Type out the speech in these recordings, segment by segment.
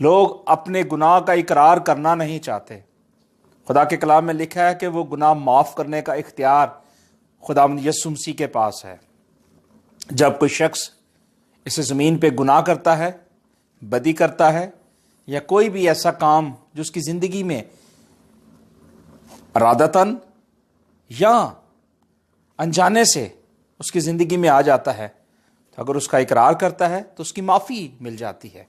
لوگ اپنے گناہ کا اقرار کرنا نہیں چاہتے۔ خدا کے کلام میں لکھا ہے کہ وہ گناہ معاف کرنے کا اختیار خداوند یسوع مسیح کے پاس ہے۔ جب کوئی شخص اس زمین پہ گناہ کرتا ہے، بدی کرتا ہے، یا کوئی بھی ایسا کام جو اس کی زندگی میں ارادتاً یا انجانے سے اس کی زندگی میں آ جاتا ہے، تو اگر اس کا اقرار کرتا ہے تو اس کی معافی مل جاتی ہے،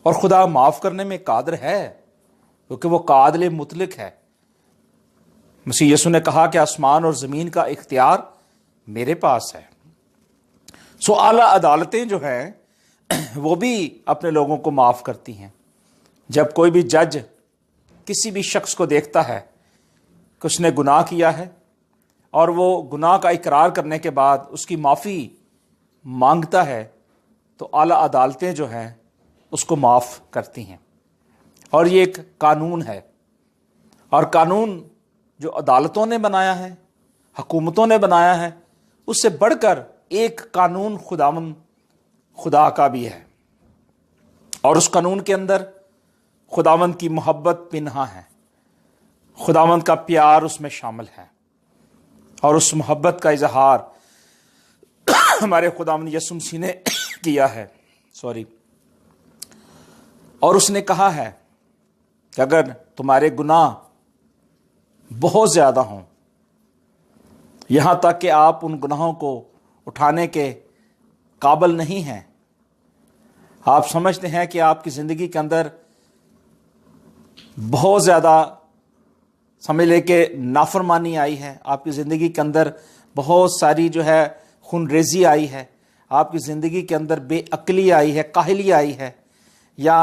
اور خدا معاف کرنے میں قادر ہے، کیونکہ وہ عادل مطلق ہے۔ مسیح یسوع نے کہا کہ آسمان اور زمین کا اختیار میرے پاس ہے۔ اعلیٰ عدالتیں جو ہیں وہ بھی اپنے لوگوں کو معاف کرتی ہیں۔ جب کوئی بھی جج کسی بھی شخص کو دیکھتا ہے کہ اس نے گناہ کیا ہے اور وہ گناہ کا اقرار کرنے کے بعد اس کی معافی مانگتا ہے، تو اعلیٰ عدالتیں جو ہیں اس کو معاف کرتی ہیں۔ اور یہ ایک قانون ہے، اور قانون جو عدالتوں نے بنایا ہے، حکومتوں نے بنایا ہے، اس سے بڑھ کر ایک قانون خدا کا بھی ہے، اور اس قانون کے اندر خداوند کی محبت پنہاں ہے، خداوند کا پیار اس میں شامل ہے، اور اس محبت کا اظہار ہمارے خداوند یسوع مسیح نے کیا ہے۔ اور اس نے کہا ہے کہ اگر تمہارے گناہ بہت زیادہ ہوں، یہاں تک کہ آپ ان گناہوں کو اٹھانے کے قابل نہیں ہیں، آپ سمجھتے ہیں کہ آپ کی زندگی کے اندر بہت زیادہ سمجھ لے کہ نافرمانی آئی ہے، آپ کی زندگی کے اندر بہت ساری جو ہے خون ریزی آئی ہے، آپ کی زندگی کے اندر بے عقلی آئی ہے، کاہلی آئی ہے، یا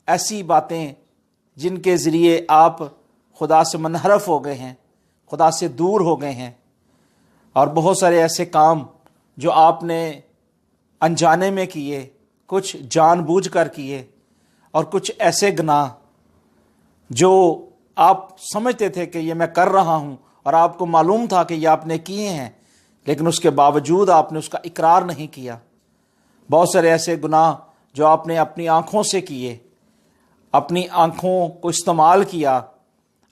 ایسی باتیں جن کے ذریعے آپ خدا سے منحرف ہو گئے ہیں، خدا سے دور ہو گئے ہیں، اور بہت سارے ایسے کام جو آپ نے انجانے میں کیے، کچھ جان بوجھ کر کیے، اور کچھ ایسے گناہ جو آپ سمجھتے تھے کہ یہ میں کر رہا ہوں، اور آپ کو معلوم تھا کہ یہ آپ نے کیے ہیں، لیکن اس کے باوجود آپ نے اس کا اقرار نہیں کیا۔ بہت سارے ایسے گناہ جو آپ نے اپنی آنکھوں سے کیے، اپنی آنکھوں کو استعمال کیا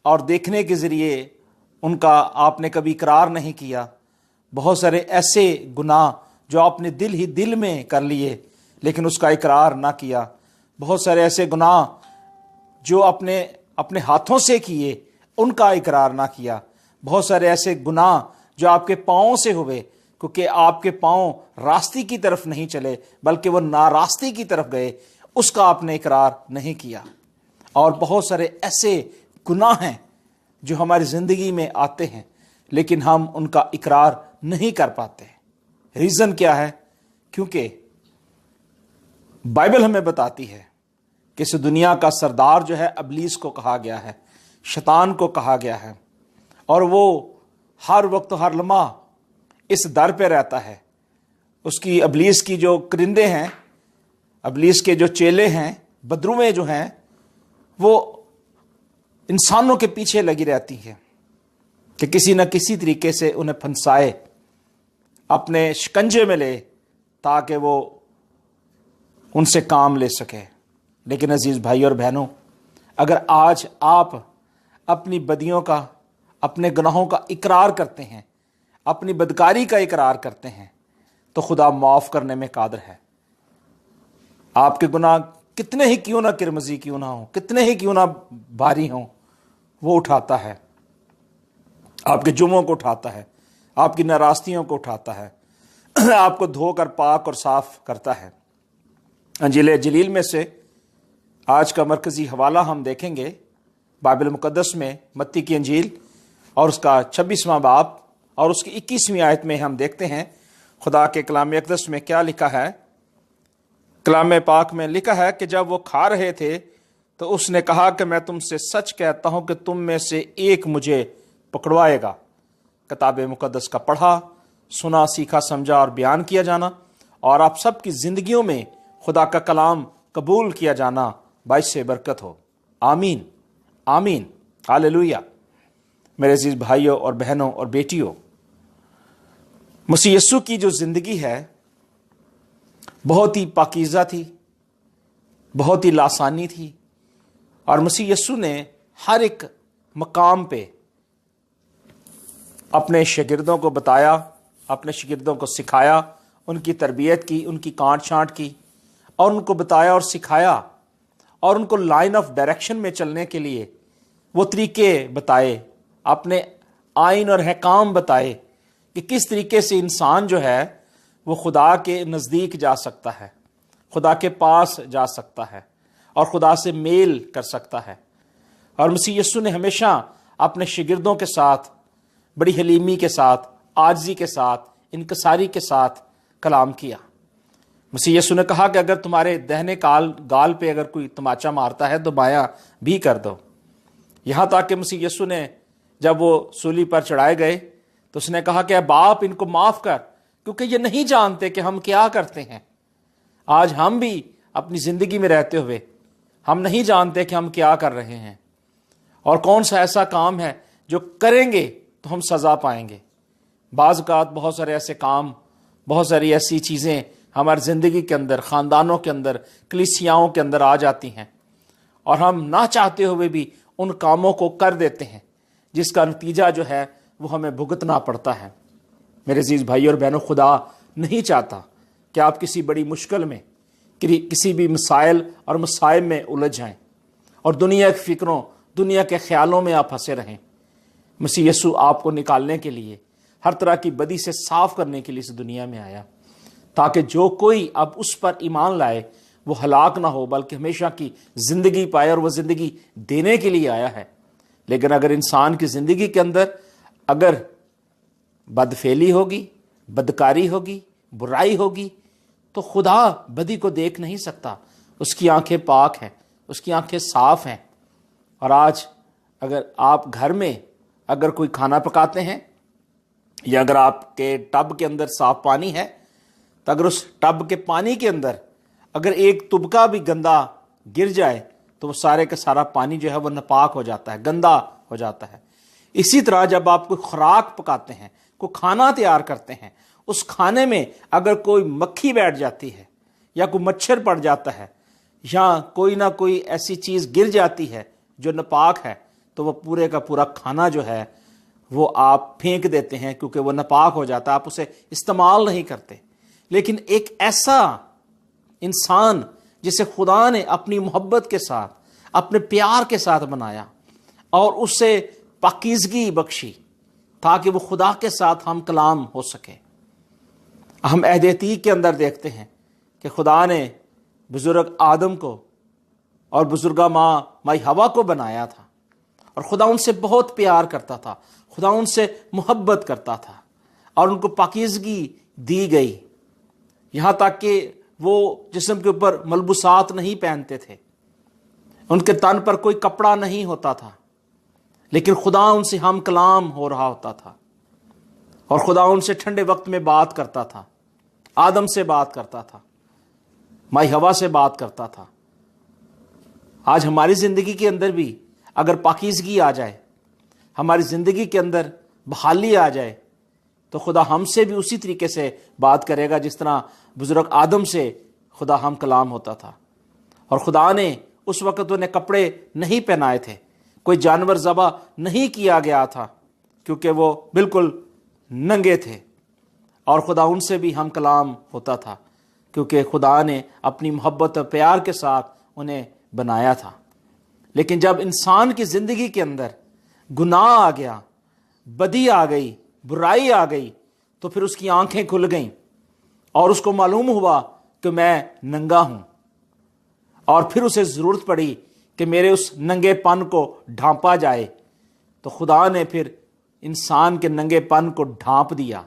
اور دیکھنے کے ذریعے ان کا آپ نے کبھی اقرار نہیں کیا۔ بہت سارے ایسے گناہ جو آپ نے دل میں کر لیے لیکن اس کا اقرار نہ کیا۔ بہت سارے ایسے گناہ جو اپنے ہاتھوں سے کیے، ان کا اقرار نہ کیا۔ بہت سارے ایسے گناہ جو آپ کے پاؤں سے ہوئے، کیونکہ آپ کے پاؤں راستے کی طرف نہیں چلے بلکہ وہ ناراستے کی طرف گئے، اس کا آپ نے اقرار نہیں کیا۔ اور بہت سارے ایسے گناہ ہیں جو ہماری زندگی میں آتے ہیں لیکن ہم ان کا اقرار نہیں کر پاتے۔ ریزن کیا ہے؟ کیونکہ بائبل ہمیں بتاتی ہے کہ اس دنیا کا سردار جو ہے ابلیس کو کہا گیا ہے، شیطان کو کہا گیا ہے، اور وہ ہر وقت ہر لمحہ اس در پہ رہتا ہے۔ اس کی ابلیس کی جو کرندے ہیں، ابلیس کے جو چیلے ہیں، بدرویں جو ہیں، وہ انسانوں کے پیچھے لگی رہتی ہیں کہ کسی نہ کسی طریقے سے انہیں پھنسائے، اپنے شکنجے میں لے، تاکہ وہ ان سے کام لے سکے۔ لیکن عزیز بھائی اور بہنوں، اگر آج آپ اپنی بدیوں کا، اپنے گناہوں کا اقرار کرتے ہیں، اپنی بدکاری کا اقرار کرتے ہیں، تو خدا معاف کرنے میں قادر ہے۔ آپ کے گناہ کتنے ہی کیوں نہ کرمزی کیوں نہ ہوں، کتنے ہی کیوں نہ بھاری ہوں، وہ اٹھاتا ہے۔ آپ کے جرموں کو اٹھاتا ہے، آپ کی ناراضگیوں کو اٹھاتا ہے، آپ کو دھو کر پاک اور صاف کرتا ہے۔ انجیل جلیل میں سے آج کا مرکزی حوالہ ہم دیکھیں گے بائبل مقدس میں، متی کی انجیل اور اس کا 26واں باب اور اس کی 21ویں آیت میں ہم دیکھتے ہیں خدا کے کلام اقدس میں کیا لکھا ہے۔ کلام پاک میں لکھا ہے کہ جب وہ کھا رہے تھے تو اس نے کہا کہ میں تم سے سچ کہتا ہوں کہ تم میں سے ایک مجھے پکڑوائے گا۔ کتاب مقدس کا پڑھا، سنا، سیکھا، سمجھا اور بیان کیا جانا، اور آپ سب کی زندگیوں میں خدا کا کلام قبول کیا جانا باعث برکت ہو۔ آمین، آمین، ہاللویہ۔ میرے عزیز بھائیوں اور بہنوں اور بیٹیوں، مسیح یسوع کی جو زندگی ہے بہت ہی پاکیزہ تھی، بہت ہی لاسانی تھی، اور مسیح یسوع نے ہر ایک مقام پہ اپنے شاگردوں کو بتایا، اپنے شاگردوں کو سکھایا، ان کی تربیت کی، ان کی کانٹ چھانٹ کی، اور ان کو بتایا اور سکھایا، اور ان کو لائن آف ڈائریکشن میں چلنے کے لیے وہ طریقے بتائے، اپنے آئین اور احکام بتائے کہ کس طریقے سے انسان جو ہے وہ خدا کے نزدیک جا سکتا ہے، خدا کے پاس جا سکتا ہے، اور خدا سے میل کر سکتا ہے۔ اور مسیح یسوع نے ہمیشہ اپنے شاگردوں کے ساتھ بڑی حلیمی کے ساتھ، عاجزی کے ساتھ، انکساری کے ساتھ کلام کیا۔ مسیح یسوع نے کہا کہ اگر تمہارے دہنے گال پہ اگر کوئی تماچا مارتا ہے تو بایاں بھی کر دو۔ یہاں تک کہ مسیح یسوع نے جب وہ صلیب پر چڑھائے گئے تو اس نے کہا کہ اے باپ ان کو معاف کر، کیونکہ یہ نہیں جانتے کہ ہم کیا کرتے ہیں۔ آج ہم بھی اپنی زندگی میں رہتے ہوئے ہم نہیں جانتے کہ ہم کیا کر رہے ہیں، اور کون سا ایسا کام ہے جو کریں گے تو ہم سزا پائیں گے۔ بعض اوقات بہت سارے ایسے کام، بہت ساری ایسی چیزیں ہماری زندگی کے اندر، خاندانوں کے اندر، کلیسیاؤں کے اندر آ جاتی ہیں، اور ہم نہ چاہتے ہوئے بھی ان کاموں کو کر دیتے ہیں، جس کا نتیجہ جو ہے وہ ہمیں بھگتنا پڑتا ہے۔ میرے عزیز بھائی اور بہنوں، خدا نہیں چاہتا کہ آپ کسی بڑی مشکل میں، کسی بھی مسائل اور مصائب میں الجھ جائیں اور دنیا کی فکروں، دنیا کے خیالوں میں آپ پھنسے رہیں۔ مسیح یسوع آپ کو نکالنے کے لیے، ہر طرح کی بدی سے صاف کرنے کے لیے اس دنیا میں آیا، تاکہ جو کوئی اب اس پر ایمان لائے وہ ہلاک نہ ہو بلکہ ہمیشہ کی زندگی پائے، اور وہ زندگی دینے کے لیے آیا ہے۔ لیکن اگر انسان کی زندگی کے اندر اگر بدفعلی ہوگی، بدکاری ہوگی، برائی ہوگی، تو خدا بدی کو دیکھ نہیں سکتا۔ اس کی آنکھیں پاک ہیں، اس کی آنکھیں صاف ہیں۔ اور آج اگر آپ گھر میں اگر کوئی کھانا پکاتے ہیں، یا اگر آپ کے ٹب کے اندر صاف پانی ہے، تو اگر اس ٹب کے پانی کے اندر اگر ایک تبکا بھی گندا گر جائے تو وہ سارے کا سارا پانی جو ہے وہ ناپاک ہو جاتا ہے، گندا ہو جاتا ہے۔ اسی طرح جب آپ کوئی خوراک پکاتے ہیں، کوئی کھانا تیار کرتے ہیں، اس کھانے میں اگر کوئی مکھی بیٹھ جاتی ہے، یا کوئی مچھر پڑ جاتا ہے، یا کوئی نہ کوئی ایسی چیز گر جاتی ہے جو ناپاک ہے، تو وہ پورے کا پورا کھانا جو ہے وہ آپ پھینک دیتے ہیں، کیونکہ وہ ناپاک ہو جاتا ہے، آپ اسے استعمال نہیں کرتے۔ لیکن ایک ایسا انسان جسے خدا نے اپنی محبت کے ساتھ، اپنے پیار کے ساتھ بنایا، اور اسے پاکیزگی بخشی تاکہ وہ خدا کے ساتھ ہم کلام ہو سکے۔ ہم عہد عتیق کے اندر دیکھتے ہیں کہ خدا نے بزرگ آدم کو اور بزرگہ مائی حوا کو بنایا تھا، اور خدا ان سے بہت پیار کرتا تھا، خدا ان سے محبت کرتا تھا، اور ان کو پاکیزگی دی گئی، یہاں تک کہ وہ جسم کے اوپر ملبوسات نہیں پہنتے تھے، ان کے تن پر کوئی کپڑا نہیں ہوتا تھا، لیکن خدا ان سے ہم کلام ہو رہا ہوتا تھا، اور خدا ان سے ٹھنڈے وقت میں بات کرتا تھا، آدم سے بات کرتا تھا، مائی حوا سے بات کرتا تھا۔ آج ہماری زندگی کے اندر بھی اگر پاکیزگی آ جائے، ہماری زندگی کے اندر بحالی آ جائے، تو خدا ہم سے بھی اسی طریقے سے بات کرے گا جس طرح بزرگ آدم سے خدا ہم کلام ہوتا تھا۔ اور خدا نے اس وقت انہیں کپڑے نہیں پہنائے تھے، کوئی جانور ذبح نہیں کیا گیا تھا، کیونکہ وہ بالکل ننگے تھے، اور خدا ان سے بھی ہم کلام ہوتا تھا، کیونکہ خدا نے اپنی محبت اور پیار کے ساتھ انہیں بنایا تھا۔ لیکن جب انسان کی زندگی کے اندر گناہ آ گیا، بدی آ گئی، برائی آ گئی، تو پھر اس کی آنکھیں کھل گئیں، اور اس کو معلوم ہوا کہ میں ننگا ہوں، اور پھر اسے ضرورت پڑی کہ میرے اس ننگے پن کو ڈھانپا جائے۔ تو خدا نے پھر انسان کے ننگے پن کو ڈھانپ دیا،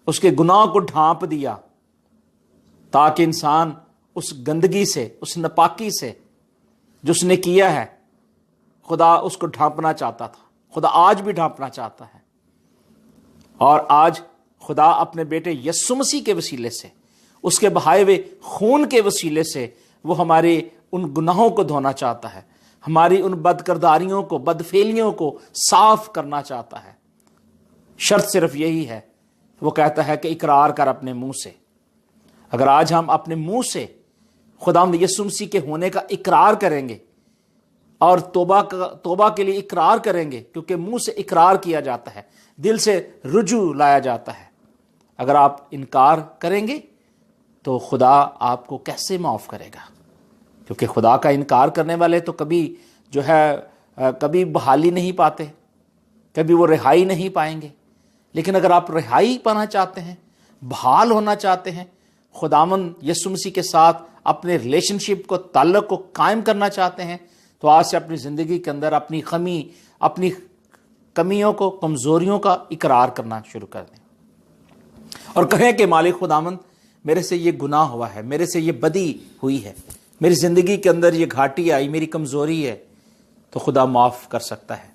اس کے گناہ کو ڈھانپ دیا، تاکہ انسان اس گندگی سے، اس ناپاکی سے جو اس نے کیا ہے، خدا اس کو ڈھانپنا چاہتا تھا، خدا آج بھی ڈھانپنا چاہتا ہے۔ اور آج خدا اپنے بیٹے یسوع مسیح کے وسیلے سے، اس کے بہائے ہوئے خون کے وسیلے سے وہ ہمارے ان گناہوں کو دھونا چاہتا ہے، ہماری ان بد کرداریوں کو، بدفعلیوں کو صاف کرنا چاہتا ہے۔ شرط صرف یہی ہے، وہ کہتا ہے کہ اقرار کر اپنے منہ سے۔ اگر آج ہم اپنے منہ سے خداوند یسوع مسیح کے ہونے کا اقرار کریں گے اور توبہ کے لیے اقرار کریں گے، کیونکہ منہ سے اقرار کیا جاتا ہے، دل سے رجوع لایا جاتا ہے۔ اگر آپ انکار کریں گے تو خدا آپ کو کیسے معاف کرے گا؟ کیونکہ خدا کا انکار کرنے والے تو کبھی بحالی نہیں پاتے، کبھی وہ رہائی نہیں پائیں گے۔ لیکن اگر آپ رہائی پانا چاہتے ہیں، بحال ہونا چاہتے ہیں، خداوند یسوع مسیح کے ساتھ اپنے ریلیشن شپ کو، تعلق کو قائم کرنا چاہتے ہیں، تو آج سے اپنی زندگی کے اندر اپنی کمیوں کو، کمزوریوں کا اقرار کرنا شروع کر دیں اور کہیں کہ مالک خداوند، میرے سے یہ گناہ ہوا ہے، میرے سے یہ بدی ہوئی ہے، میری زندگی کے اندر یہ گھاٹی آئی، میری کمزوری ہے، تو خدا معاف کر سکتا ہے۔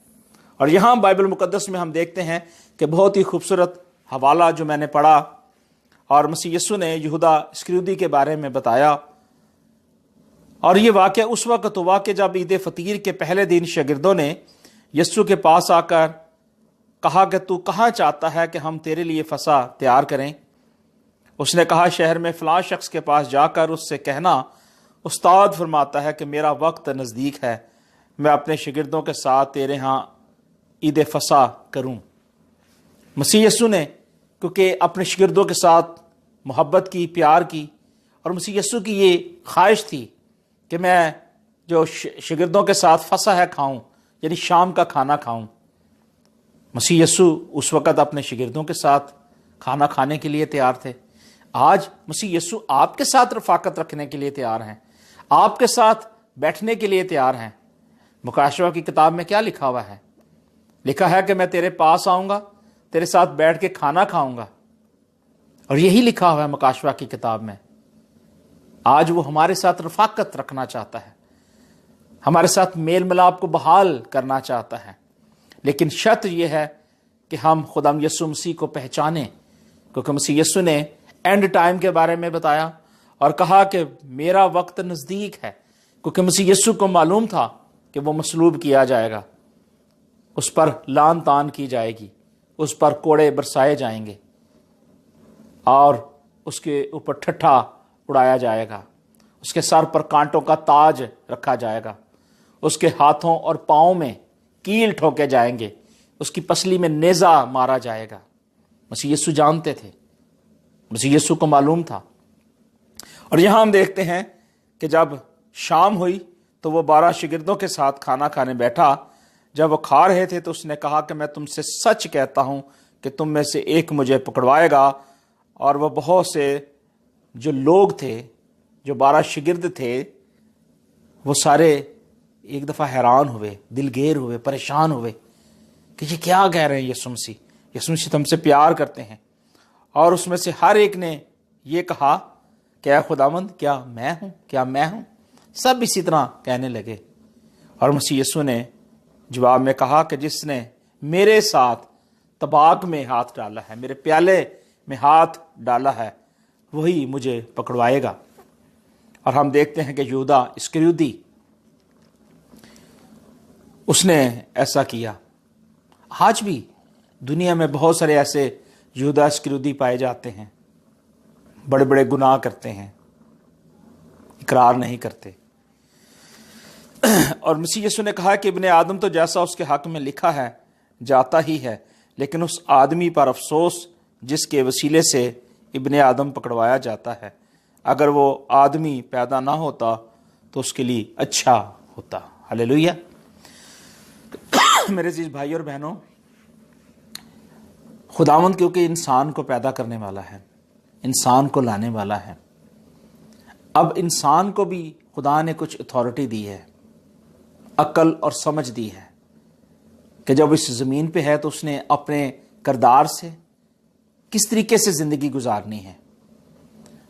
اور یہاں بائبل مقدس میں ہم دیکھتے ہیں کہ بہت ہی خوبصورت حوالہ جو میں نے پڑھا، اور مسیح یسوع نے یہودا اسکریودی کے بارے میں بتایا، اور یہ واقعہ اس وقت ہوا کہ جب عید فطیر کے پہلے دن شاگردوں نے یسوع کے پاس آ کر کہا کہ تو کہاں چاہتا ہے کہ ہم تیرے لیے فسح تیار کریں؟ اس نے کہا، شہر میں فلاں شخص کے پاس جا کر اس سے کہنا، استاد فرماتا ہے کہ میرا وقت نزدیک ہے، میں اپنے شاگردوں کے ساتھ تیرے ہاں عید فسح کروں۔ مسیح یسوع نے کیونکہ اپنے شاگردوں کے ساتھ محبت کی، پیار کی، اور مسیح یسوع کی یہ خواہش تھی کہ میں جو شاگردوں کے ساتھ فسح ہے کھاؤں، یعنی شام کا کھانا کھاؤں۔ مسیح یسوع اس وقت اپنے شاگردوں کے ساتھ کھانا کھانے کے لیے تیار تھے۔ آج مسیح یسوع آپ کے ساتھ رفاقت رکھنے کے لیے تیار ہیں، آپ کے ساتھ بیٹھنے کے لیے تیار ہیں۔ مکاشفہ کی کتاب میں کیا لکھا ہوا ہے؟ لکھا ہے کہ میں تیرے پاس آؤں گا، تیرے ساتھ بیٹھ کے کھانا کھاؤں گا، اور یہی لکھا ہوا ہے مکاشفہ کی کتاب میں۔ آج وہ ہمارے ساتھ رفاقت رکھنا چاہتا ہے، ہمارے ساتھ میل ملاپ کو بحال کرنا چاہتا ہے، لیکن شرط یہ ہے کہ ہم خداوند یسوع مسیح کو پہچانیں، کیونکہ مسیح یسوع نے اینڈ ٹائم کے بارے میں بتایا اور کہا کہ میرا وقت نزدیک ہے، کیونکہ مسیح یسوع کو معلوم تھا کہ وہ مصلوب کیا جائے گا، اس پر لعن طعن کی جائے گی، اس پر کوڑے برسائے جائیں گے، اور اس کے اوپر ٹھٹھا اڑایا جائے گا، اس کے سر پر کانٹوں کا تاج رکھا جائے گا، اس کے ہاتھوں اور پاؤں میں کیل ٹھوکے جائیں گے، اس کی پسلی میں نیزہ مارا جائے گا۔ مسیح یسوع جانتے تھے، مسیح یسوع کو معلوم تھا۔ اور یہاں ہم دیکھتے ہیں کہ جب شام ہوئی تو وہ 12 شاگردوں کے ساتھ کھانا کھانے بیٹھا۔ جب وہ کھا رہے تھے تو اس نے کہا کہ میں تم سے سچ کہتا ہوں کہ تم میں سے ایک مجھے پکڑوائے گا۔ اور وہ بہت سے جو لوگ تھے، جو 12 شاگرد تھے، وہ سارے ایک دفعہ حیران ہوئے، دلگیر ہوئے، پریشان ہوئے کہ یہ کیا کہہ رہے ہیں یسوع مسیح تم سے پیار کرتے ہیں۔ اور اس میں سے ہر ایک نے یہ کہا کہ اے خداوند، کیا میں ہوں؟ سب اسی طرح کہنے لگے۔ اور مسیح یسوع نے جواب میں کہا کہ جس نے میرے ساتھ طباق میں ہاتھ ڈالا ہے، میرے پیالے میں ہاتھ ڈالا ہے، وہی مجھے پکڑوائے گا۔ اور ہم دیکھتے ہیں کہ یہودا اسکریودی، اس نے ایسا کیا۔ آج بھی دنیا میں بہت سارے ایسے یہودا اسکریودی پائے جاتے ہیں، بڑے بڑے گناہ کرتے ہیں، اقرار نہیں کرتے۔ اور مسیح یسوع نے کہا کہ ابن آدم تو جیسا اس کے حق میں لکھا ہے جاتا ہی ہے، لیکن اس آدمی پر افسوس جس کے وسیلے سے ابن آدم پکڑوایا جاتا ہے۔ اگر وہ آدمی پیدا نہ ہوتا تو اس کے لیے اچھا ہوتا۔ ہلیلویہ۔ میرے عزیز بھائی اور بہنوں، خداوند کیونکہ انسان کو پیدا کرنے والا ہے، انسان کو لانے والا ہے، اب انسان کو بھی خدا نے کچھ اتھارٹی دی ہے، عقل اور سمجھ دی ہے کہ جب اس زمین پہ ہے تو اس نے اپنے کردار سے کس طریقے سے زندگی گزارنی ہے۔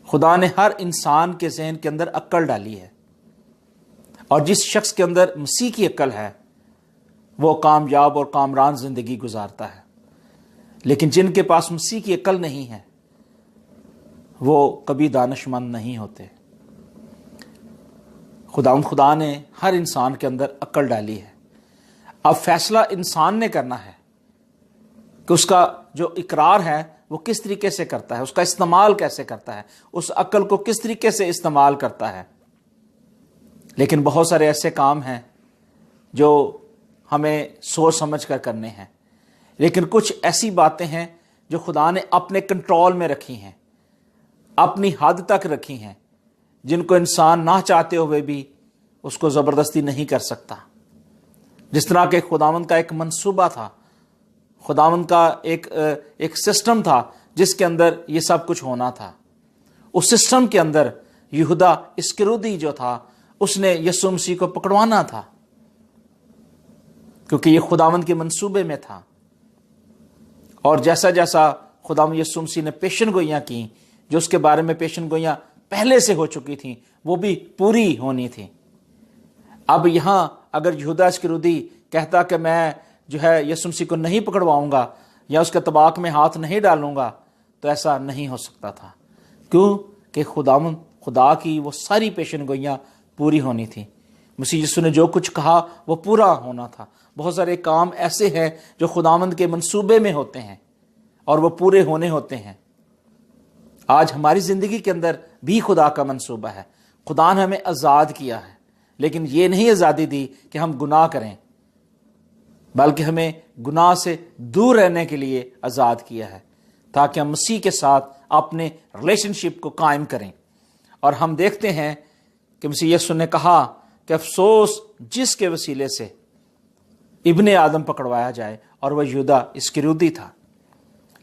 خدا نے ہر انسان کے ذہن کے اندر عقل ڈالی ہے، اور جس شخص کے اندر مسیح کی عقل ہے وہ کامیاب اور کامران زندگی گزارتا ہے، لیکن جن کے پاس مسیح کی عقل نہیں ہے وہ کبھی دانش مند نہیں ہوتے۔ خدا نے ہر انسان کے اندر عقل ڈالی ہے، اب فیصلہ انسان نے کرنا ہے کہ اس کا جو اقرار ہے وہ کس طریقے سے کرتا ہے، اس کا استعمال کیسے کرتا ہے، اس عقل کو کس طریقے سے استعمال کرتا ہے۔ لیکن بہت سارے ایسے کام ہیں جو ہمیں سوچ سمجھ کر کرنے ہیں، لیکن کچھ ایسی باتیں ہیں جو خدا نے اپنے کنٹرول میں رکھی ہیں، اپنی حد تک رکھی ہیں، جن کو انسان نہ چاہتے ہوئے بھی اس کو زبردستی نہیں کر سکتا۔ جس طرح کہ خداوند کا ایک منصوبہ تھا، خداوند کا ایک سسٹم تھا جس کے اندر یہ سب کچھ ہونا تھا۔ اس سسٹم کے اندر یہودا اسکرودی جو تھا اس نے یسوع مسیح کو پکڑوانا تھا، کیونکہ یہ خداوند کے منصوبے میں تھا۔ اور جیسا جیسا خداوند یسوع مسیح نے پیشن گوئیاں کی، جو اس کے بارے میں پیشن گوئیاں پہلے سے ہو چکی تھیں، وہ بھی پوری ہونی تھیں۔ اب یہاں اگر یہودا اسکرودی کہتا کہ میں جو ہے یسوع مسیح کو نہیں پکڑواؤں گا یا اس کے طباق میں ہاتھ نہیں ڈالوں گا، تو ایسا نہیں ہو سکتا تھا۔ کیوں؟ کہ خدا کی وہ ساری پیشن گوئیاں پوری ہونی تھیں۔ مسیح یسوع نے جو کچھ کہا وہ پورا ہونا تھا۔ بہت سارے کام ایسے ہیں جو خداوند کے منصوبے میں ہوتے ہیں اور وہ پورے ہونے ہوتے ہیں۔ آج ہماری زندگی کے اندر بھی خدا کا منصوبہ ہے۔ خدا نے ہمیں آزاد کیا ہے، لیکن یہ نہیں آزادی دی کہ ہم گناہ کریں، بلکہ ہمیں گناہ سے دور رہنے کے لیے آزاد کیا ہے، تاکہ ہم مسیح کے ساتھ اپنے ریلیشن شپ کو قائم کریں۔ اور ہم دیکھتے ہیں کہ مسیح یسوع نے کہا کہ افسوس جس کے وسیلے سے ابن آدم پکڑوایا جائے، اور وہ یہودا اسکرودی تھا۔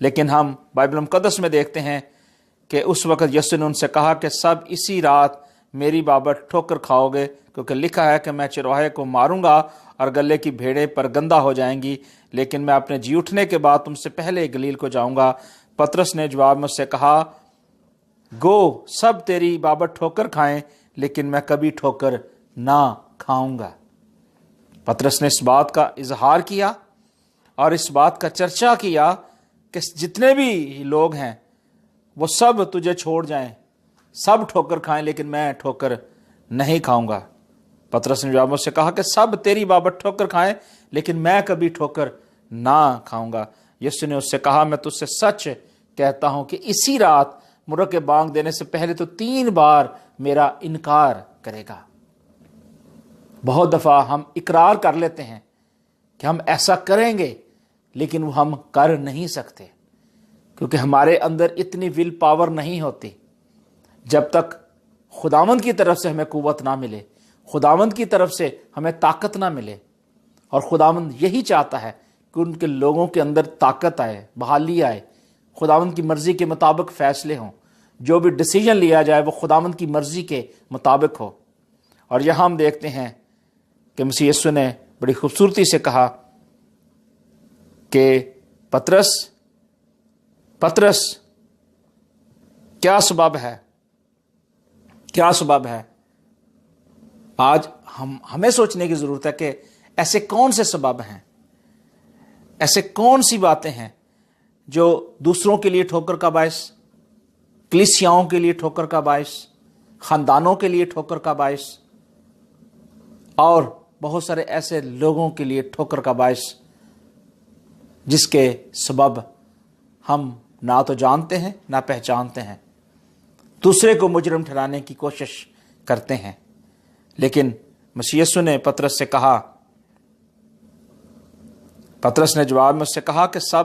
لیکن ہم بائبل مقدس میں دیکھتے ہیں کہ اس وقت یسوع نے ان سے کہا کہ سب اسی رات میری بابت ٹھوکر کھاؤ گے، کیونکہ لکھا ہے کہ میں چرواہے کو ماروں گا اور گلے کی بھیڑیں پرگندہ ہو جائیں گی، لیکن میں اپنے جی اٹھنے کے بعد تم سے پہلے گلیل کو جاؤں گا۔ پطرس نے جواب میں اس سے کہا، گو سب تیری بابت ٹھوکر کھائیں، لیکن میں کبھی ٹھوکر نہ کھاؤں گا۔ پطرس نے اس بات کا اظہار کیا اور اس بات کا چرچا کیا کہ جتنے بھی لوگ ہیں وہ سب تجھے چھوڑ جائیں، سب ٹھوکر کھائیں، لیکن میں ٹھوکر نہیں کھاؤں گا۔ پطرس نے جواب سے کہا کہ سب تیری بابت ٹھوکر کھائیں، لیکن میں کبھی ٹھوکر نہ کھاؤں گا۔ یسوع نے اس سے کہا، میں تجھ سے سچ کہتا ہوں کہ اسی رات مرغ کے بانگ دینے سے پہلے تو 3 بار میرا انکار کرے گا۔ بہت دفعہ ہم اقرار کر لیتے ہیں کہ ہم ایسا کریں گے، لیکن وہ ہم کر نہیں سکتے، کیونکہ ہمارے اندر اتنی ول پاور نہیں ہوتی۔ جب تک خداوند کی طرف سے ہمیں قوت نہ ملے، خداوند کی طرف سے ہمیں طاقت نہ ملے، اور خداوند یہی چاہتا ہے کہ ان کے لوگوں کے اندر طاقت آئے، بحالی آئے، خداوند کی مرضی کے مطابق فیصلے ہوں، جو بھی ڈیسیجن لیا جائے وہ خداوند کی مرضی کے مطابق ہو۔ اور یہاں ہم دیکھتے ہیں کہ مسیح یسوع نے بڑی خوبصورتی سے کہا کہ پطرس کیا سبب ہے، کیا سبب ہے؟ آج ہمیں سوچنے کی ضرورت ہے کہ ایسے کون سے سبب ہیں، ایسے کون سی باتیں ہیں جو دوسروں کے لیے ٹھوکر کا باعث، کلیسیاؤں کے لیے ٹھوکر کا باعث، خاندانوں کے لیے ٹھوکر کا باعث، اور بہت سارے ایسے لوگوں کے لیے ٹھوکر کا باعث جس کے سبب ہم نہ تو جانتے ہیں نہ پہچانتے ہیں، دوسرے کو مجرم ٹھہرانے کی کوشش کرتے ہیں۔ لیکن مسیح یسوع نے پطرس سے کہا، پطرس نے جواب میں اس سے کہا کہ سب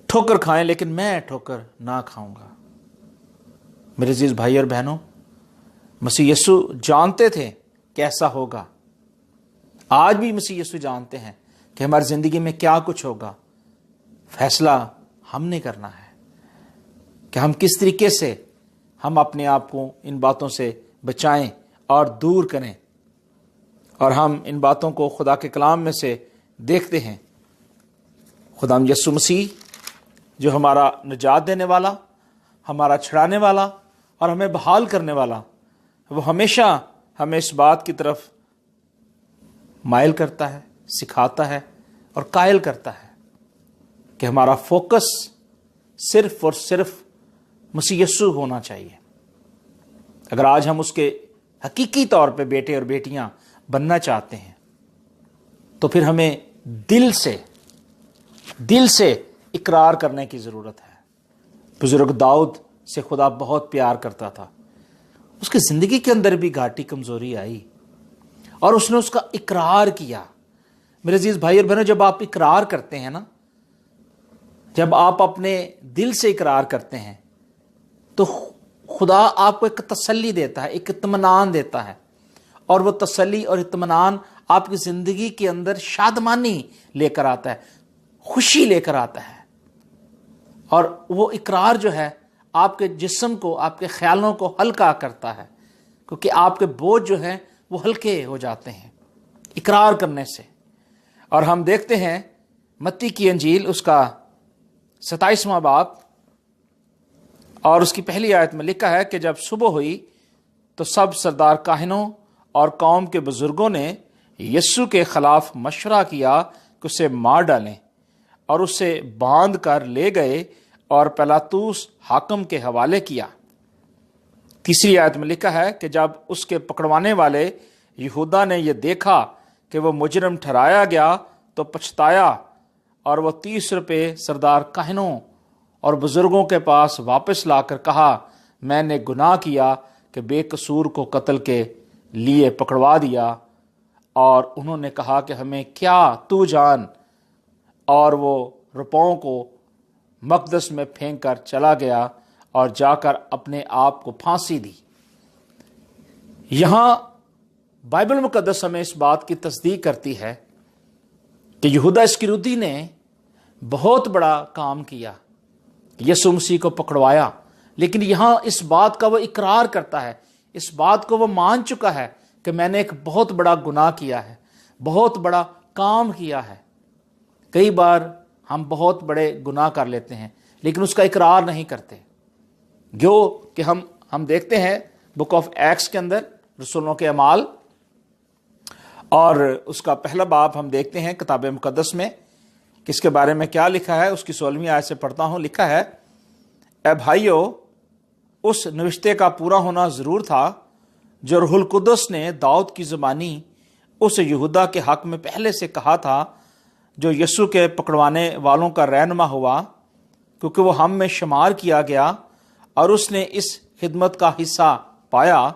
ٹھوکر کھائیں، لیکن میں ٹھوکر نہ کھاؤں گا۔ میرے عزیز بھائی اور بہنوں، مسیح یسوع جانتے تھے کہ ایسا ہوگا۔ آج بھی مسیح یسوع جانتے ہیں کہ ہماری زندگی میں کیا کچھ ہوگا۔ فیصلہ ہم نے کرنا ہے کہ ہم کس طریقے سے ہم اپنے آپ کو ان باتوں سے بچائیں اور دور کریں، اور ہم ان باتوں کو خدا کے کلام میں سے دیکھتے ہیں۔ خدا یسوع مسیح جو ہمارا نجات دینے والا، ہمارا چھڑانے والا اور ہمیں بحال کرنے والا، وہ ہمیشہ ہمیں اس بات کی طرف مائل کرتا ہے، سکھاتا ہے اور قائل کرتا ہے کہ ہمارا فوکس صرف اور صرف مسیح یسوع ہونا چاہیے۔ اگر آج ہم اس کے حقیقی طور پہ بیٹے اور بیٹیاں بننا چاہتے ہیں تو پھر ہمیں دل سے اقرار کرنے کی ضرورت ہے۔ بزرگ داؤد سے خدا بہت پیار کرتا تھا، اس کی زندگی کے اندر بھی گھاٹی کمزوری آئی اور اس نے اس کا اقرار کیا۔ میرے عزیز بھائی اور بہنوں، جب آپ اقرار کرتے ہیں نا، جب آپ اپنے دل سے اقرار کرتے ہیں تو خدا آپ کو ایک تسلی دیتا ہے، ایک اطمینان دیتا ہے، اور وہ تسلی اور اطمینان آپ کی زندگی کے اندر شادمانی لے کر آتا ہے، خوشی لے کر آتا ہے۔ اور وہ اقرار جو ہے آپ کے جسم کو، آپ کے خیالوں کو ہلکا کرتا ہے، کیونکہ آپ کے بوجھ جو ہیں وہ ہلکے ہو جاتے ہیں اقرار کرنے سے۔ اور ہم دیکھتے ہیں متی کی انجیل اس کا 27واں باب اور اس کی پہلی آیت میں لکھا ہے کہ جب صبح ہوئی تو سب سردار کاہنوں اور قوم کے بزرگوں نے یسوع کے خلاف مشورہ کیا کہ اسے مار ڈالیں، اور اسے باندھ کر لے گئے اور پلاطوس حاکم کے حوالے کیا۔ تیسری آیت میں لکھا ہے کہ جب اس کے پکڑوانے والے یہودا نے یہ دیکھا کہ وہ مجرم ٹھہرایا گیا تو پچھتایا، اور وہ 30 روپے سردار کاہنوں اور بزرگوں کے پاس واپس لا کر کہا، میں نے گناہ کیا کہ بے قصور کو قتل کے لیے پکڑوا دیا۔ اور انہوں نے کہا کہ ہمیں کیا، تو جان، اور وہ روپوں کو مقدس میں پھینک کر چلا گیا اور جا کر اپنے آپ کو پھانسی دی۔ یہاں بائبل مقدس ہمیں اس بات کی تصدیق کرتی ہے کہ یہودا اسکریوتی نے بہت بڑا کام کیا، یسوع مسیح کو پکڑوایا، لیکن یہاں اس بات کا وہ اقرار کرتا ہے، اس بات کو وہ مان چکا ہے کہ میں نے ایک بہت بڑا گناہ کیا ہے، بہت بڑا کام کیا ہے۔ کئی بار ہم بہت بڑے گناہ کر لیتے ہیں لیکن اس کا اقرار نہیں کرتے، جو کہ ہم دیکھتے ہیں بک آف ایکٹس کے اندر، رسولوں کے اعمال، اور اس کا پہلا باب ہم دیکھتے ہیں کتاب مقدس میں کہ اس کے بارے میں کیا لکھا ہے۔ اس کی 16ویں آیت سے پڑھتا ہوں، لکھا ہے، اے بھائیو، اس نوشتے کا پورا ہونا ضرور تھا جو روح القدس نے داؤد کی زبانی اس یہودا کے حق میں پہلے سے کہا تھا، جو یسوع کے پکڑوانے والوں کا رہنما ہوا، کیونکہ وہ ہم میں شمار کیا گیا اور اس نے اس خدمت کا حصہ پایا۔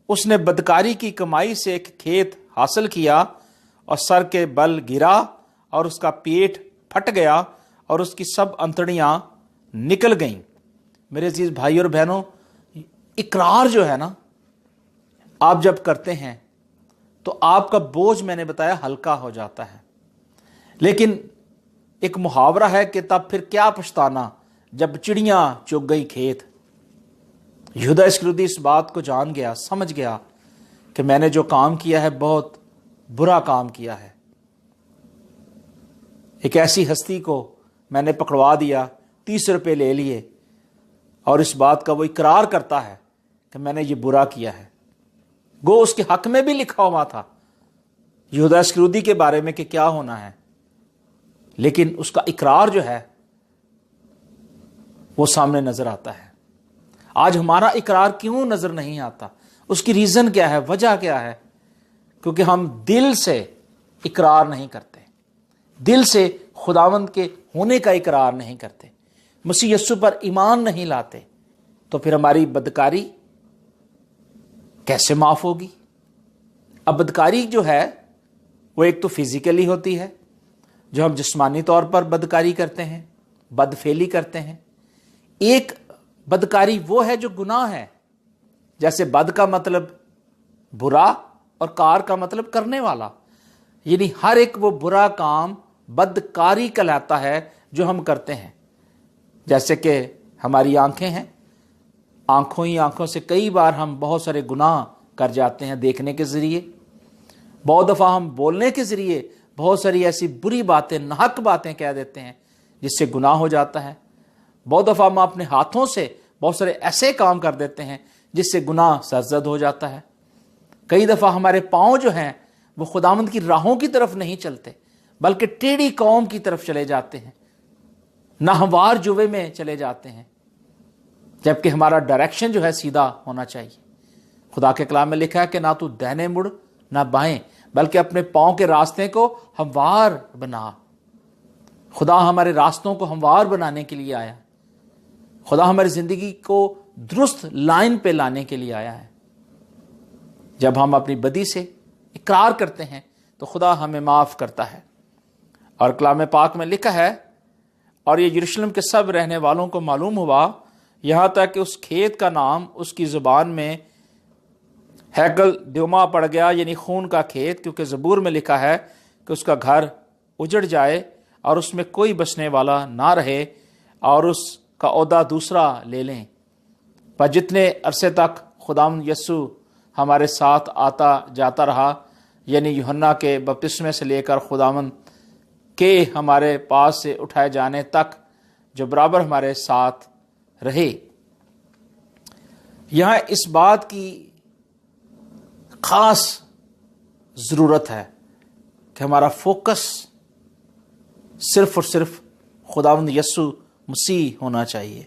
اس نے بدکاری کی کمائی سے ایک کھیت حاصل کیا اور سر کے بل گرا اور اس کا پیٹ پھٹ گیا اور اس کی سب انتڑیاں نکل گئیں۔ میرے عزیز بھائی اور بہنوں، اقرار جو ہے نا، آپ جب کرتے ہیں تو آپ کا بوجھ، میں نے بتایا، ہلکا ہو جاتا ہے۔ لیکن ایک محاورہ ہے کہ تب پھر کیا پچھتانا جب چڑیاں چگ گئی کھیت۔ یہودا اسکریوتی اس بات کو جان گیا، سمجھ گیا کہ میں نے جو کام کیا ہے بہت برا کام کیا ہے، ایک ایسی ہستی کو میں نے پکڑوا دیا، 30 روپے لے لیے، اور اس بات کا وہ اقرار کرتا ہے کہ میں نے یہ برا کیا ہے۔ گو اس کے حق میں بھی لکھا ہوا تھا یہودا اسکریوتی کے بارے میں کہ کیا ہونا ہے، لیکن اس کا اقرار جو ہے وہ سامنے نظر آتا ہے۔ آج ہمارا اقرار کیوں نظر نہیں آتا؟ اس کی ریزن کیا ہے، وجہ کیا ہے؟ کیونکہ ہم دل سے اقرار نہیں کرتے، دل سے خداوند کے ہونے کا اقرار نہیں کرتے، مسیح یسوع پر ایمان نہیں لاتے، تو پھر ہماری بدکاری کیسے معاف ہوگی؟ اب بدکاری جو ہے وہ ایک تو فزیکلی ہوتی ہے، جو ہم جسمانی طور پر بدکاری کرتے ہیں، بدفعلی کرتے ہیں۔ ایک بدکاری وہ ہے جو گناہ ہے، جیسے بد کا مطلب برا اور کار کا مطلب کرنے والا، یعنی ہر ایک وہ برا کام بدکاری کہلاتا ہے جو ہم کرتے ہیں۔ جیسے کہ ہماری آنکھیں ہیں، آنکھوں سے کئی بار ہم بہت سارے گناہ کر جاتے ہیں، دیکھنے کے ذریعے، بہت دفعہ ہم بولنے کے ذریعے بہت ساری ایسی بری باتیں، ناحق باتیں کہہ دیتے ہیں جس سے گناہ ہو جاتا ہے۔ بہت دفعہ ہم اپنے ہاتھوں سے بہت سارے ایسے کام کر دیتے ہیں جس سے گناہ سرزد ہو جاتا ہے۔ کئی دفعہ ہمارے پاؤں جو ہیں وہ خداوند کی راہوں کی طرف نہیں چلتے بلکہ ٹیڑھی قوم کی طرف چلے جاتے ہیں، ناہموار جوے میں چلے جاتے ہیں، جبکہ ہمارا ڈائریکشن جو ہے سیدھا ہونا چاہیے۔ خدا کے کلام میں لکھا ہے کہ نہ تو دہنے مڑ نہ بائیں، بلکہ اپنے پاؤں کے راستے کو ہموار بنا۔ خدا ہمارے راستوں کو ہموار بنانے کے لیے آیا، خدا ہماری زندگی کو درست لائن پہ لانے کے لیے آیا ہے۔ جب ہم اپنی بدی سے اقرار کرتے ہیں تو خدا ہمیں معاف کرتا ہے، اور کلام پاک میں لکھا ہے، اور یہ یروشلم کے سب رہنے والوں کو معلوم ہوا، یہاں تک کہ اس کھیت کا نام اس کی زبان میں ہیکل دیوما پڑ گیا، یعنی خون کا کھیت، کیونکہ زبور میں لکھا ہے کہ اس کا گھر اجڑ جائے اور اس میں کوئی بسنے والا نہ رہے، اور اس کا عہدہ دوسرا لے لیں۔ پر جتنے عرصے تک خداوند یسوع ہمارے ساتھ آتا جاتا رہا، یعنی یوحنا کے بپتسمے سے لے کر خداوند کے ہمارے پاس سے اٹھائے جانے تک، جو برابر ہمارے ساتھ رہے۔ یہاں اس بات کی خاص ضرورت ہے کہ ہمارا فوکس صرف اور صرف خداوند یسوع مسیح ہونا چاہیے،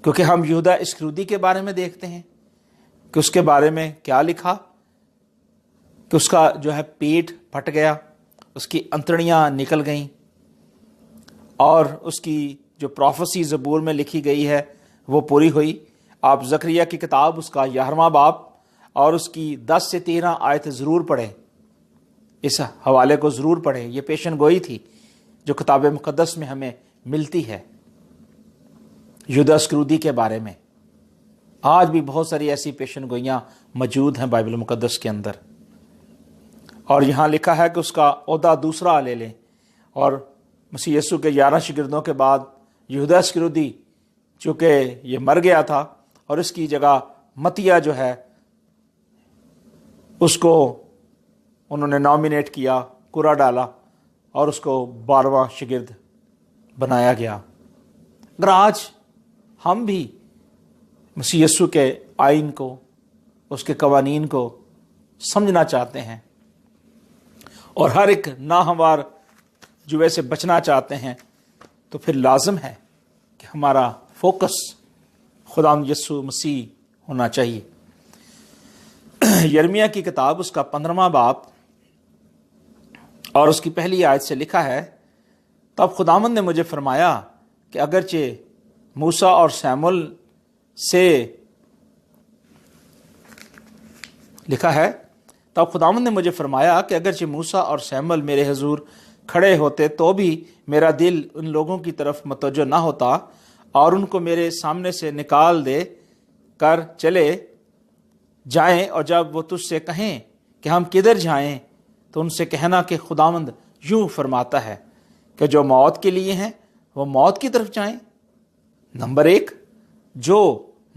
کیونکہ ہم یہودا اسکریوتی کے بارے میں دیکھتے ہیں کہ اس کے بارے میں کیا لکھا، کہ اس کا جو ہے پیٹ پھٹ گیا، اس کی انتڑیاں نکل گئیں، اور اس کی جو پروفیسی زبور میں لکھی گئی ہے وہ پوری ہوئی۔ آپ زکریا کی کتاب اس کا 11واں باب اور اس کی 10 سے 13 آیت ضرور پڑھیں، اس حوالے کو ضرور پڑھیں۔ یہ پیشن گوئی تھی جو کتاب مقدس میں ہمیں ملتی ہے یہودا اسکریوتی کے بارے میں۔ آج بھی بہت ساری ایسی پیشن گوئیاں موجود ہیں بائبل مقدس کے اندر، اور یہاں لکھا ہے کہ اس کا عہدہ دوسرا لے لیں۔ اور مسیح یسوع کے 11 شاگردوں کے بعد یہودا اسکریوتی چونکہ یہ مر گیا تھا، اور اس کی جگہ متیہ جو ہے اس کو انہوں نے نامینیٹ کیا، کرا ڈالا، اور اس کو 12واں شاگرد بنایا گیا۔ اگر آج ہم بھی مسیح یسوع کے آئین کو، اس کے قوانین کو سمجھنا چاہتے ہیں، اور ہر ایک ناہموار جوے سے بچنا چاہتے ہیں، تو پھر لازم ہے کہ ہمارا فوکس خداوند یسوع مسیح ہونا چاہیے۔ یرمیہ کی کتاب اس کا 15واں باب اور اس کی پہلی آیت سے لکھا ہے، تب خداوند نے مجھے فرمایا کہ اگرچہ موسیٰ اور سیموئیل سے لکھا ہے، تب خداوند نے مجھے فرمایا کہ اگرچہ موسیٰ اور سیموئیل میرے حضور کھڑے ہوتے تو بھی میرا دل ان لوگوں کی طرف متوجہ نہ ہوتا، اور ان کو میرے سامنے سے نکال دے کر چلے جائیں، اور جب وہ تجھ سے کہیں کہ ہم کدھر جائیں تو ان سے کہنا کہ خداوند یوں فرماتا ہے کہ جو موت کے لیے ہیں وہ موت کی طرف جائیں۔ نمبر 1، جو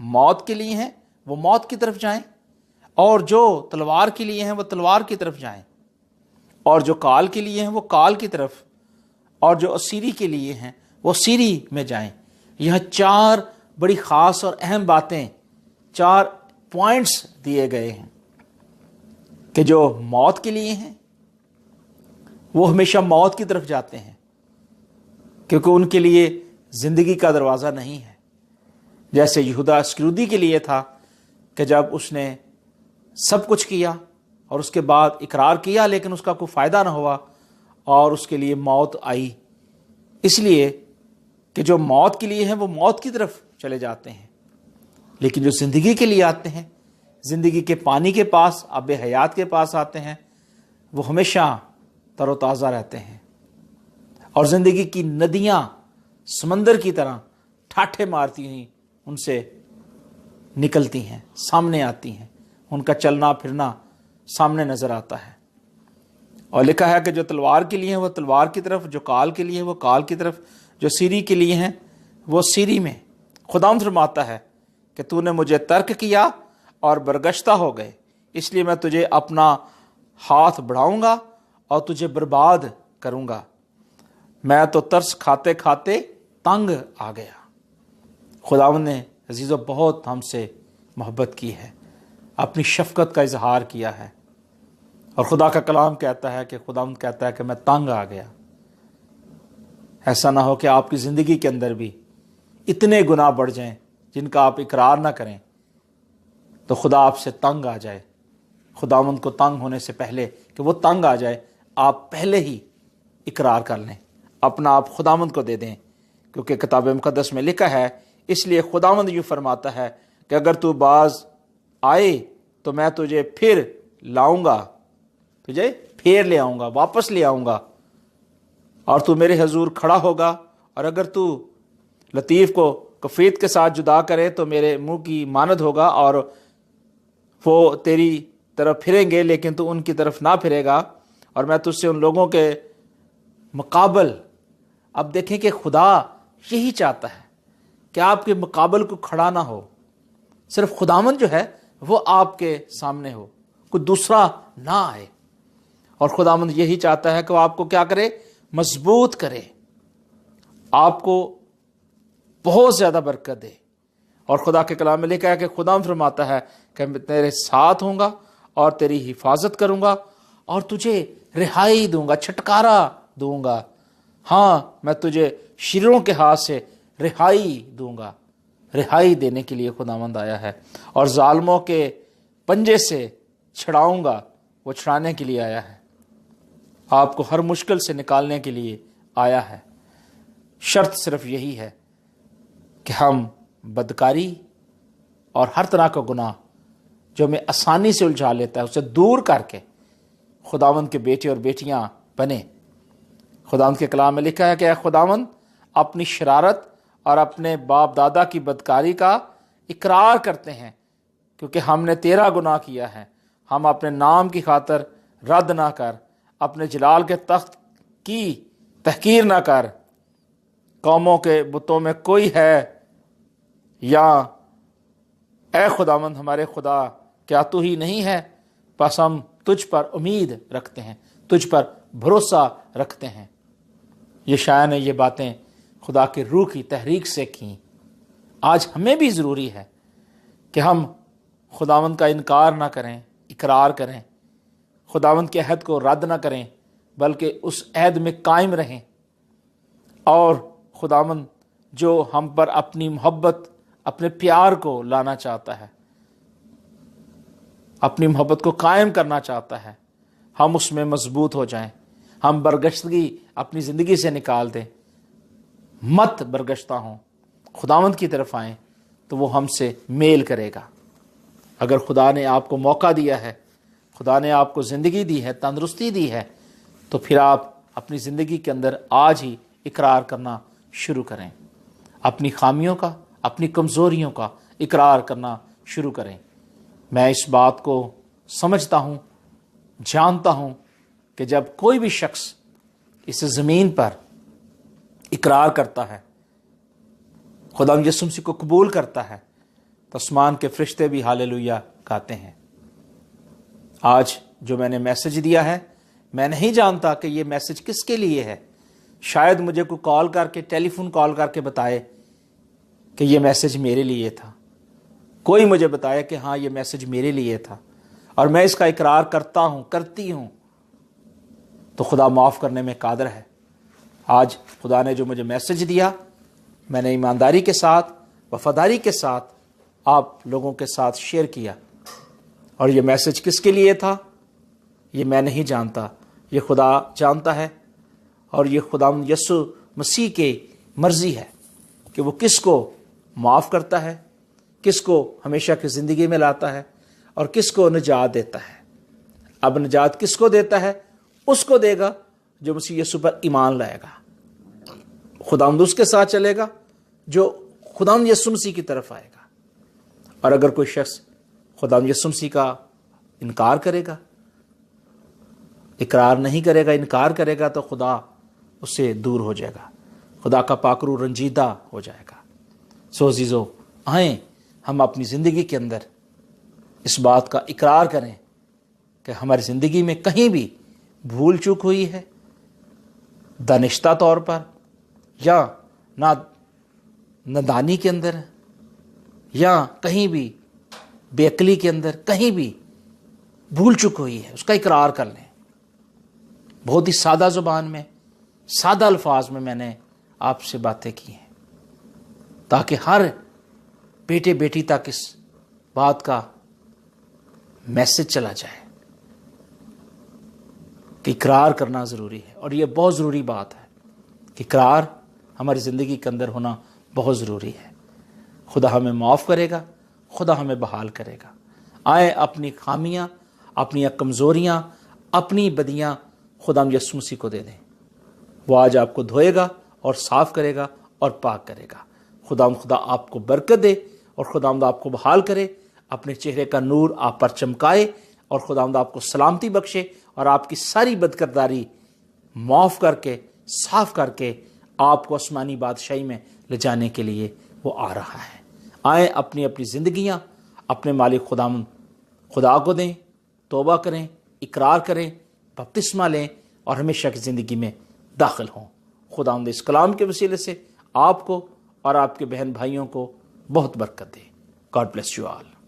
موت کے لیے ہیں وہ موت کی طرف جائیں، اور جو تلوار کے لیے ہیں وہ تلوار کی طرف جائیں، اور جو کال کے لیے ہیں وہ کال کی طرف، اور جو اسیری کے لیے ہیں وہ اسیری میں جائیں۔ یہاں 4 بڑی خاص اور اہم باتیں، 4 پوائنٹس دیے گئے ہیں کہ جو موت کے لیے ہیں وہ ہمیشہ موت کی طرف جاتے ہیں، کیونکہ ان کے لیے زندگی کا دروازہ نہیں ہے، جیسے یہودا اسکریوتی کے لیے تھا کہ جب اس نے سب کچھ کیا اور اس کے بعد اقرار کیا لیکن اس کا کوئی فائدہ نہ ہوا اور اس کے لیے موت آئی، اس لیے کہ جو موت کے لیے ہیں وہ موت کی طرف چلے جاتے ہیں، لیکن جو زندگی کے لیے آتے ہیں، زندگی کے پانی کے پاس، آب حیات کے پاس آتے ہیں، وہ ہمیشہ تر و تازہ رہتے ہیں، اور زندگی کی ندیاں سمندر کی طرح ٹھاٹھے مارتی ہوئی ان سے نکلتی ہیں، سامنے آتی ہیں، ان کا چلنا پھرنا سامنے نظر آتا ہے۔ اور لکھا ہے کہ جو تلوار کے لیے ہیں وہ تلوار کی طرف، جو کال کے لیے وہ کال کی طرف، جو سیری کے لیے ہیں وہ سیری میں۔ خداوند فرماتا ہے کہ تو نے مجھے ترک کیا اور برگشتہ ہو گئے، اس لیے میں تجھے اپنا ہاتھ بڑھاؤں گا اور تجھے برباد کروں گا۔ میں تو ترس کھاتے کھاتے تنگ آ گیا۔ خداوند نے عزیزو بہت ہم سے محبت کی ہے، اپنی شفقت کا اظہار کیا ہے، اور خدا کا کلام کہتا ہے کہ خداوند کہتا ہے کہ میں تنگ آ گیا۔ ایسا نہ ہو کہ آپ کی زندگی کے اندر بھی اتنے گناہ بڑھ جائیں جن کا آپ اقرار نہ کریں تو خدا آپ سے تنگ آ جائے۔ خداوند کو تنگ ہونے سے پہلے کہ وہ تنگ آ جائے، آپ پہلے ہی اقرار کر لیں، اپنا آپ خداوند کو دے دیں، کیونکہ کتاب مقدس میں لکھا ہے اس لیے خداوند یوں فرماتا ہے کہ اگر تو باز آئے تو میں تجھے پھر لاؤں گا، تجھے پھر لے آؤں گا، واپس لے آؤں گا، اور تو میرے حضور کھڑا ہوگا، اور اگر تو لطیف کو کفیت کے ساتھ جدا کرے تو میرے منہ کی مانند ہوگا، اور وہ تیری طرف پھریں گے لیکن تو ان کی طرف نہ پھرے گا، اور میں تجھ سے ان لوگوں کے مقابل۔ اب دیکھیں کہ خدا یہی چاہتا ہے کہ آپ کے مقابل کو کھڑا نہ ہو، صرف خداوند جو ہے وہ آپ کے سامنے ہو، کوئی دوسرا نہ آئے۔ اور خداوند یہی چاہتا ہے کہ وہ آپ کو کیا کرے؟ مضبوط کرے، آپ کو بہت زیادہ برکت دے۔ اور خدا کے کلام میں لکھا ہے کہ خداوند فرماتا ہے کہ میں تیرے ساتھ ہوں گا اور تیری حفاظت کروں گا اور تجھے رہائی دوں گا، چھٹکارا دوں گا۔ ہاں، میں تجھے شروں کے ہاتھ سے رہائی دوں گا۔ رہائی دینے کے لیے خداوند آیا ہے، اور ظالموں کے پنجے سے چھڑاؤں گا، وہ چھڑانے کے لیے آیا ہے، آپ کو ہر مشکل سے نکالنے کے لیے آیا ہے۔ شرط صرف یہی ہے کہ ہم بدکاری اور ہر طرح کا گناہ جو ہمیں آسانی سے الجھا لیتا ہے اسے دور کر کے خداوند کے بیٹے اور بیٹیاں بنے۔ خداوند کے کلام میں لکھا ہے کہ اے خداوند، اپنی شرارت اور اپنے باپ دادا کی بدکاری کا اقرار کرتے ہیں، کیونکہ ہم نے تیرا گناہ کیا ہے۔ ہم اپنے نام کی خاطر رد نہ کر، اپنے جلال کے تخت کی تحقیر نہ کر۔ قوموں کے بتوں میں کوئی ہے یا اے خداوند ہمارے خدا، کیا تو ہی نہیں ہے؟ بس ہم تجھ پر امید رکھتے ہیں، تجھ پر بھروسہ رکھتے ہیں۔ یشعیاہ نے یہ باتیں خدا کے روح کی تحریک سے کیں۔ آج ہمیں بھی ضروری ہے کہ ہم خداوند کا انکار نہ کریں، اقرار کریں، خداوند کے عہد کو رد نہ کریں، بلکہ اس عہد میں قائم رہیں۔ اور خداوند جو ہم پر اپنی محبت، اپنے پیار کو لانا چاہتا ہے، اپنی محبت کو قائم کرنا چاہتا ہے، ہم اس میں مضبوط ہو جائیں، ہم برگشتگی اپنی زندگی سے نکال دیں، مت برگشتہ ہوں، خداوند کی طرف آئیں تو وہ ہم سے میل کرے گا۔ اگر خدا نے آپ کو موقع دیا ہے، خدا نے آپ کو زندگی دی ہے، تندرستی دی ہے، تو پھر آپ اپنی زندگی کے اندر آج ہی اقرار کرنا شروع کریں، اپنی خامیوں کا، اپنی کمزوریوں کا اقرار کرنا شروع کریں۔ میں اس بات کو سمجھتا ہوں، جانتا ہوں کہ جب کوئی بھی شخص اس زمین پر اقرار کرتا ہے، خدا یسوع مسیح کو قبول کرتا ہے، تو آسمان کے فرشتے بھی ہاللویا گاتے ہیں۔ آج جو میں نے میسج دیا ہے، میں نہیں جانتا کہ یہ میسج کس کے لیے ہے۔ شاید مجھے کوئی کال کر کے، ٹیلی فون کال کر کے بتائے کہ یہ میسج میرے لیے تھا، کوئی مجھے بتایا کہ ہاں یہ میسج میرے لیے تھا، اور میں اس کا اقرار کرتا ہوں، کرتی ہوں، تو خدا معاف کرنے میں قادر ہے۔ آج خدا نے جو مجھے میسج دیا، میں نے ایمانداری کے ساتھ، وفاداری کے ساتھ آپ لوگوں کے ساتھ شیئر کیا، اور یہ میسج کس کے لیے تھا یہ میں نہیں جانتا، یہ خدا جانتا ہے، اور یہ خدا یسوع مسیح کی مرضی ہے کہ وہ کس کو معاف کرتا ہے، کس کو ہمیشہ کی زندگی میں لاتا ہے، اور کس کو نجات دیتا ہے۔ اب نجات کس کو دیتا ہے؟ اس کو دے گا جو مسیح یسوع پر ایمان لائے گا، خداوند اس کے ساتھ چلے گا جو خداوند یسوع مسیح کی طرف آئے گا۔ اور اگر کوئی شخص خداوند یسوع مسیح کا انکار کرے گا، اقرار نہیں کرے گا، انکار کرے گا، تو خدا اس سے دور ہو جائے گا، خدا کا پاک روح رنجیدہ ہو جائے گا۔ سو عزیزو، آئیں ہم اپنی زندگی کے اندر اس بات کا اقرار کریں کہ ہماری زندگی میں کہیں بھی بھول چوک ہوئی ہے، دانشتہ طور پر یا نادانی کے اندر، یا کہیں بھی بے عقلی کے اندر، کہیں بھی بھول چک ہوئی ہے، اس کا اقرار کر لیں۔ بہت ہی سادہ زبان میں، سادہ الفاظ میں نے آپ سے باتیں کی ہیں، تاکہ ہر بیٹے بیٹی تک اس بات کا میسج چلا جائے کہ اقرار کرنا ضروری ہے، اور یہ بہت ضروری بات ہے کہ اقرار ہماری زندگی کے اندر ہونا بہت ضروری ہے۔ خدا ہمیں معاف کرے گا، خدا ہمیں بحال کرے گا۔ آئیں اپنی خامیاں، اپنی کمزوریاں، اپنی بدیاں خدا یسوع مسیح کو دے دیں۔ وہ آج آپ کو دھوئے گا اور صاف کرے گا اور پاک کرے گا۔ خدا آپ کو برکت دے اور خدا آپ کو بحال کرے، اپنے چہرے کا نور آپ پر چمکائے اور خدا آپ کو سلامتی بخشے اور آپ کی ساری بدکرداری معاف کر کے، صاف کر کے آپ کو آسمانی بادشاہی میں لے جانے کے لیے وہ آ رہا ہے۔ آئیں اپنی اپنی زندگیاں اپنے مالک خدا کو دیں، توبہ کریں، اقرار کریں، بپتسمہ لیں اور ہمیشہ کی زندگی میں داخل ہوں۔ خدا اس کلام کے وسیلے سے آپ کو اور آپ کے بہن بھائیوں کو بہت برکت دے۔ God bless you all.